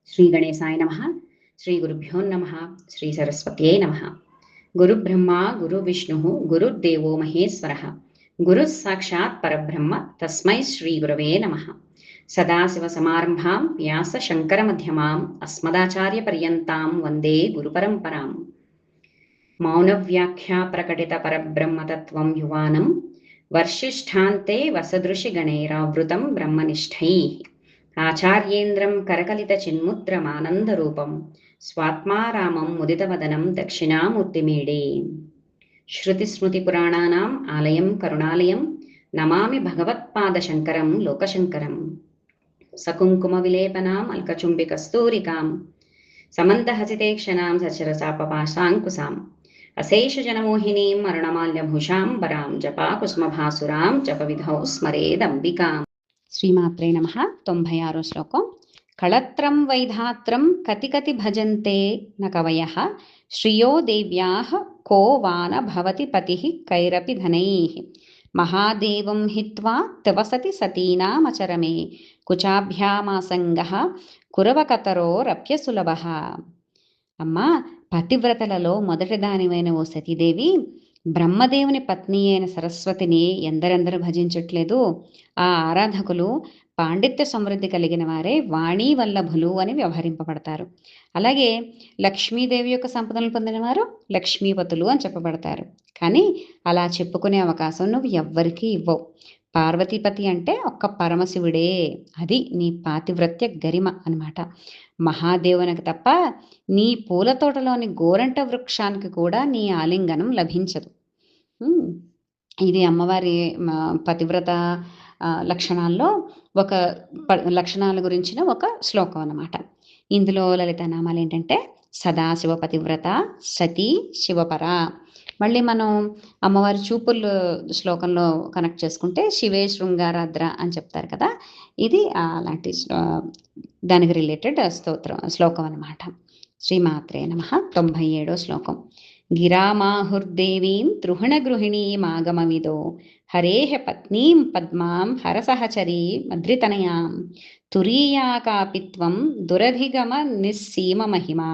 శ్రీ గణేశాయ నమః. శ్రీ గురుభ్యో నమః. శ్రీ సరస్వత్యై నమః. గురుబ్రహ్మ గురువిష్ణుః గురుర్దేవో మహేశ్వరః. గురుః సాక్షాత్ పరబ్రహ్మ తస్మై శ్రీ గురవే నమః. సదాశివసమారంభాం వ్యాస శంకర మధ్యమాం అస్మదాచార్య పర్యంతాం వందే గురుపరంపరాం. మౌనవ్యాఖ్యా ప్రకటిత పరబ్రహ్మతత్వం యువానం వర్షిష్ఠాంతే వసదృశి గణైరావృతం బ్రహ్మనిష్టైః. ఆచార్యేంద్రం కరకలిత చిన్ముద్రమానందరూపం స్వాత్మారామం ముదితవదనం దక్షిణామూర్తిమీడే. శృతిస్మృతిపురాణానాం ఆలయం కరుణాలయం నమామి భగవత్పాదశంకరం లోకశంకరం. సకుంకుమ విలేపనాం అల్కచుంబి కస్తూరికాం సమంతహసితేక్షణాం సచరసాపపాశాంకుశాం అశేషజనమోహినీం అరుణమాల్యభూషాం వరాం జపాకుసుమభాసురాం జపవిధౌ స్మరేదంబికాం. శ్రీమాత్రే నమః. 96వ శ్లోకం. కళత్రం వైధాత్రం కతి కతి భజంతే న కవయః శ్రియో దేవ్యాః కో వాన భవతి పతిః కైరపి ధనైః మహాదేవం హిత్వా తవసతి సతీనామచరమే కుచాభ్యామాసంగః కురవకతరోరప్యసులభః. అమ్మా, పతివ్రతలలో మొదటి దానివైన ఓ సతీదేవి బ్రహ్మదేవుని పత్ని అయిన సరస్వతిని ఎందరెందరూ భజించట్లేదు. ఆ ఆరాధకులు పాండిత్య సమృద్ధి కలిగిన వారే వాణీ వల్లభులు అని వ్యవహరింపబడతారు. అలాగే లక్ష్మీదేవి యొక్క సంపదలు పొందిన వారు లక్ష్మీపతులు అని చెప్పబడతారు. కానీ అలా చెప్పుకునే అవకాశం నువ్వు ఎవ్వరికీ ఇవ్వవు. పార్వతీపతి అంటే ఒక్క పరమశివుడే. అది నీ పాతివ్రత్య గరిమ అన్నమాట. మహాదేవునికి తప్ప నీ పూల తోటలోని గోరంట వృక్షానికి కూడా నీ ఆలింగనం లభించదు. ఇది అమ్మవారి పతివ్రత లక్షణాల్లో ఒక లక్షణాల గురించిన ఒక శ్లోకం అన్నమాట. ఇందులో లలితానామాలు ఏంటంటే సదాశివ పతివ్రత, సతీ, శివపర. మళ్ళీ మనం అమ్మవారి చూపులు శ్లోకంలో కనెక్ట్ చేసుకుంటే శివే శృంగారాద్ర అని చెప్తారు కదా. ఇది అలాంటి దానికి రిలేటెడ్ శ్లోకం అన్నమాట. శ్రీమాత్రే నమః. 97వ శ్లోకం. గిరామాహుర్దేవీం ద్రుహణగృహిణీమాగమవిదో హరేహ పత్నీం పద్మాం హరసహచరీ మద్రితనయాం తురీయాకాపిత్వం దురధిగమ నిస్సీమ మహిమా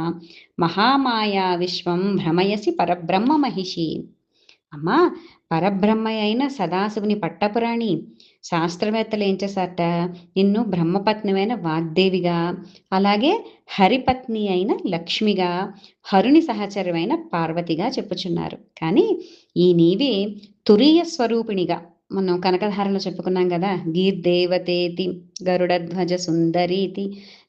మహామాయా విశ్వం భ్రమయసి పరబ్రహ్మ మహిషి. అమ్మా, పరబ్రహ్మ అయిన సదాశివుని పట్టపురాణి. శాస్త్రవేత్తలు ఏం చేశారట, నిన్ను బ్రహ్మపత్నివైన వాగ్దేవిగా, అలాగే హరిపత్ని అయిన లక్ష్మిగా, హరుని సహచరమైన పార్వతిగా చెప్పుచున్నారు. కానీ ఈ నీవి తురీయ స్వరూపిణిగా మనం కనకధారలో చెప్పుకున్నాం కదా. గీర్దేవతేతి గరుడధ్వజ సుందరీతి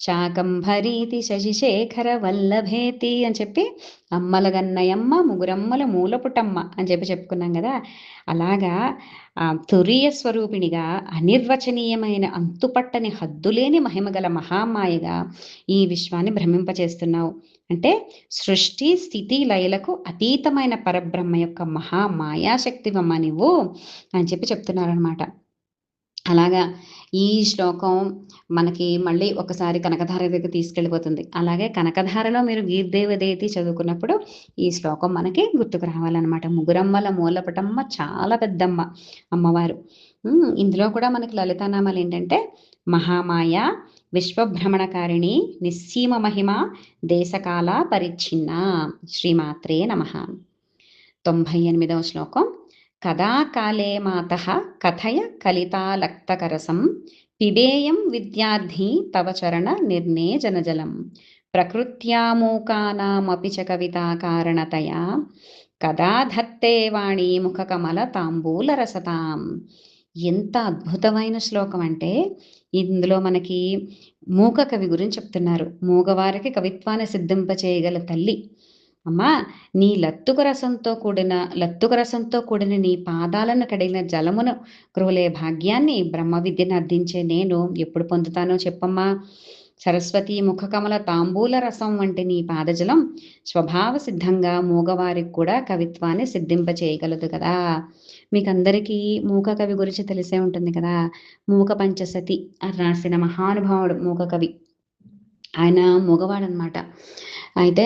శాకంభరీతి శశిశేఖర వల్లభేతి అని చెప్పి అమ్మలగన్నయమ్మ ముగురమ్మల మూలపుటమ్మ అని చెప్పుకున్నాం కదా. అలాగా తురీయ స్వరూపిణిగా, అనిర్వచనీయమైన అంతుపట్టని హద్దులేని మహిమగల మహామాయగా ఈ విశ్వాన్ని భ్రమింపచేస్తున్నావు. అంటే సృష్టి స్థితి లయలకు అతీతమైన పరబ్రహ్మ యొక్క మహామాయాశక్తివమ్మ నువ్వు అని చెప్తున్నారనమాట. అలాగా ఈ శ్లోకం మనకి మళ్ళీ ఒకసారి కనకధార దగ్గర తీసుకెళ్ళిపోతుంది. అలాగే కనకధారలో మీరు గీర్దేవదేతి చదువుకున్నప్పుడు ఈ శ్లోకం మనకి గుర్తుకు రావాలన్నమాట. ముగురమ్మల మూలపటమ్మ చాలా పెద్దమ్మ అమ్మవారు. ఇందులో కూడా మనకి లలితానామాలు ఏంటంటే మహామాయ, విశ్వభ్రమణకారిణి, నిస్సీమ మహిమ, దేశకాల పరిచ్ఛిన్న. శ్రీమాత్రే నమః. 98వ శ్లోకం. కదా కాలే మాతః కథయ కలితాలక్తకరసం పిబేయం విద్యార్థి తవ చరణ నిర్నేజనజలం ప్రకృత్యామూకానామపి చ కవితా కారణతయా కదా ధత్తే వాణి ముఖకమల తాంబూల రసతాం. ఎంత అద్భుతమైన శ్లోకం అంటే ఇందులో మనకి మూక కవి గురించి చెప్తున్నారు. మూగవారికి కవిత్వాన్ని సిద్ధింపచేయగల తల్లి. అమ్మా, నీ లత్తుక రసంతో కూడిన నీ పాదాలను కడిగిన జలమును క్రోలే భాగ్యాన్ని బ్రహ్మ విద్యను అర్థించే నేను ఎప్పుడు పొందుతానో చెప్పమ్మా. సరస్వతి ముఖకమల తాంబూల రసం వంటి నీ పాదజలం స్వభావ సిద్ధంగా మూగవారికి కూడా కవిత్వాన్ని సిద్ధింపచేయగలదు కదా. మీకందరికీ మూక కవి గురించి తెలిసే ఉంటుంది కదా. మూక పంచసతి రాసిన మహానుభావుడు మూక కవి. ఆయన మూగవాడనమాట. అయితే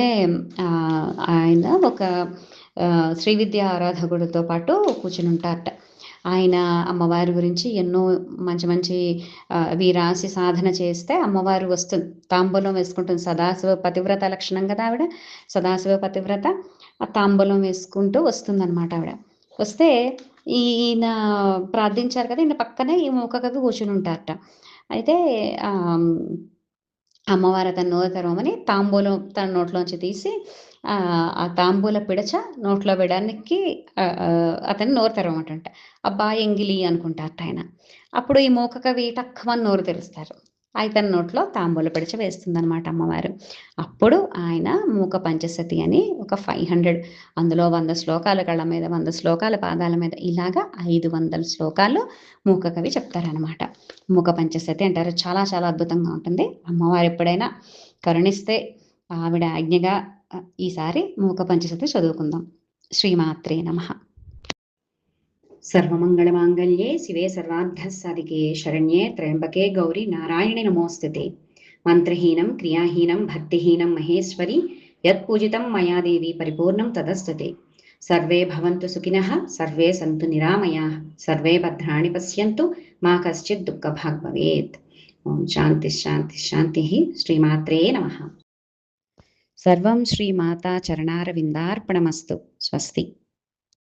ఆయన ఒక శ్రీ విద్యా ఆరాధకుడితో పాటు కూర్చుని ఉంటారట. ఆయన అమ్మవారి గురించి ఎన్నో మంచి మంచి అవి రాసి సాధన చేస్తే అమ్మవారు వస్తుంది, తాంబూలం వేసుకుంటుంది. సదాశివ పతివ్రత లక్షణం కదా ఆవిడ, సదాశివ పతివ్రత. ఆ తాంబూలం వేసుకుంటూ వస్తుందన్నమాట ఆవిడ. వస్తే ఈయన ప్రార్థించారు కదా, ఈయన పక్కనే ఈ మూకకవి కూర్చుని ఉంటారట. అయితే అమ్మవారు అతను నోరు తెరవమని తాంబూలం తన నోట్లోంచి తీసి ఆ తాంబూల పిడచ నోట్లో వేయడానికి అతను నోరు తెరవమంటుంట. అబ్బా ఎంగిలి అనుకుంటారట ఆయన. అప్పుడు ఈ మూక కవి టక్కుమని నోరు తెరుస్తారు. తన నోట్లో తాంబూల పిడచ వేస్తుందనమాట అమ్మవారు. అప్పుడు ఆయన మూక పంచసతి అని ఒక 500, అందులో 100 శ్లోకాల కళ్ళ మీద, 100 శ్లోకాల పాదాల మీద, ఇలాగా 500 శ్లోకాలు మూక కవి చెప్తారనమాట. మూక పంచసతి అంటారు. చాలా చాలా అద్భుతంగా ఉంటుంది. అమ్మవారు ఎప్పుడైనా కరుణిస్తే ఆవిడ ఆజ్ఞగా ఈసారి మూక పంచసతి చదువుకుందాం. శ్రీమాత్రే నమః. సర్వమంగళమాంగళ్యే శివే సర్వార్థసాధికే శరణ్యే త్రయంబకే గౌరీ నారాయణి నమోస్తుతే. మంత్రహీనం క్రియాహీనం భక్తిహీనం మహేశ్వరి యత్పూజితం మయా దేవి పరిపూర్ణం తదస్తుతే. సర్వే భవంతు సుఖినః సర్వే సంతు నిరామయాః సర్వే భద్రాణి పశ్యంతు మా కశ్చిత్ దుఃఖభాగ్ భవేత్. ఓం శాంతి శాంతి శాంతి. శ్రీమాత్రే నమః. సర్వం శ్రీమాతా చరణారవిందార్పణమస్తు. స్వస్తి.